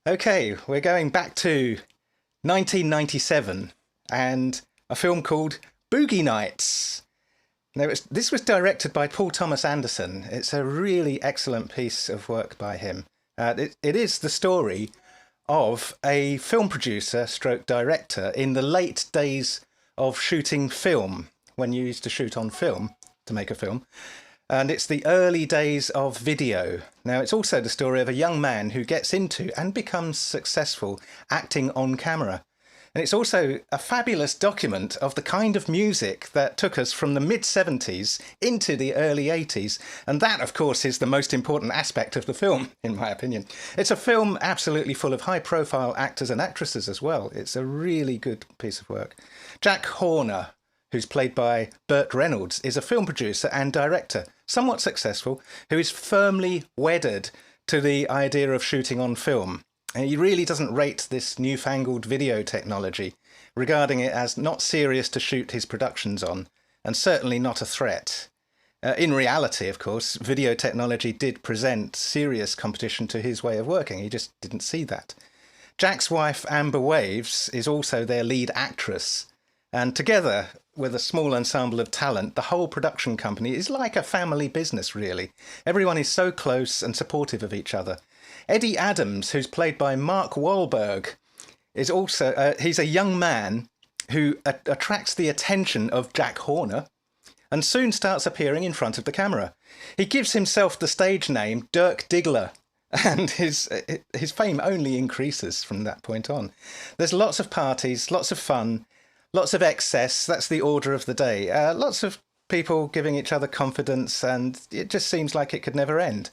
Okay, we're going back to 1997 and a film called Boogie Nights. Now, this was directed by Paul Thomas Anderson. It's a really excellent piece of work by him. It is the story of a film producer stroke director in the late days of shooting film, when you used to shoot on film to make a film. And it's the early days of video. Now, it's also the story of a young man who gets into and becomes successful acting on camera. And it's also a fabulous document of the kind of music that took us from the mid-70s into the early 80s. And that, of course, is the most important aspect of the film, in my opinion. It's a film absolutely full of high-profile actors and actresses as well. It's a really good piece of work. Jack Horner, who's played by Burt Reynolds, is a film producer and director, somewhat successful, who is firmly wedded to the idea of shooting on film. And he really doesn't rate this newfangled video technology, regarding it as not serious to shoot his productions on, and certainly not a threat. In reality, of course, video technology did present serious competition to his way of working. He just didn't see that. Jack's wife, Amber Waves, is also their lead actress. And together, with a small ensemble of talent, the whole production company is like a family business, really. Everyone is so close and supportive of each other. Eddie Adams, who's played by Mark Wahlberg, is also he's a young man who attracts the attention of Jack Horner and soon starts appearing in front of the camera. He gives himself the stage name Dirk Diggler, and his fame only increases from that point on. There's lots of parties, lots of fun, lots of excess. That's the order of the day. Lots of people giving each other confidence, and it just seems like it could never end.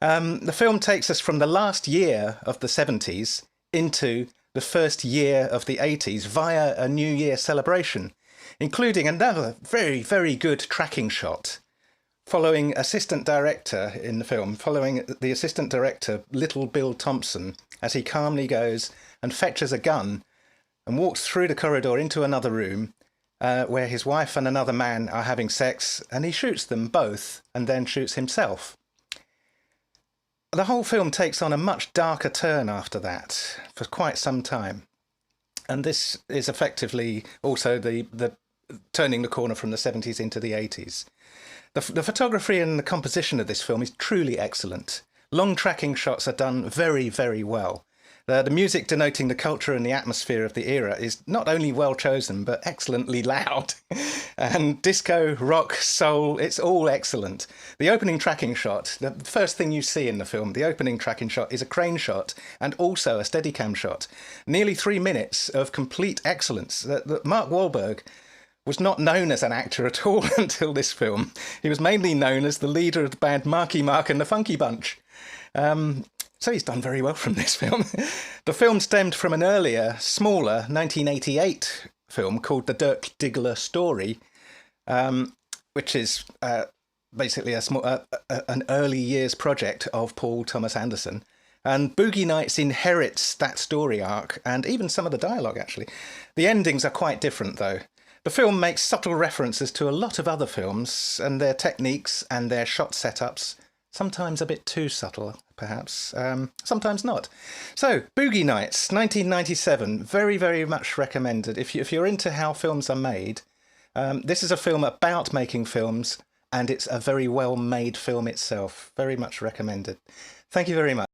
The film takes us from the last year of the 70s into the first year of the 80s via a New Year celebration, including another very, very good tracking shot following assistant director in the film, following the assistant director, Little Bill Thompson, as he calmly goes and fetches a gun and walks through the corridor into another room where his wife and another man are having sex, and he shoots them both and then shoots himself. The whole film takes on a much darker turn after that for quite some time. And this is effectively also the turning the corner from the 70s into the 80s. The photography and the composition of this film is truly excellent. Long tracking shots are done very, very well. The music denoting the culture and the atmosphere of the era is not only well chosen, but excellently loud. And disco, rock, soul, it's all excellent. The opening tracking shot, the first thing you see in the film, the opening tracking shot is a crane shot and also a Steadicam shot. Nearly 3 minutes of complete excellence. Mark Wahlberg was not known as an actor at all until this film. He was mainly known as the leader of the band Marky Mark and the Funky Bunch. So he's done very well from this film. The film stemmed from an earlier, smaller 1988 film called The Dirk Diggler Story, which is basically an early years project of Paul Thomas Anderson. And Boogie Nights inherits that story arc and even some of the dialogue, actually. The endings are quite different, though. The film makes subtle references to a lot of other films and their techniques and their shot setups. Sometimes a bit too subtle, perhaps. Sometimes not. So, Boogie Nights, 1997. Very, very much recommended. If you're into how films are made, this is a film about making films, and it's a very well-made film itself. Very much recommended. Thank you very much.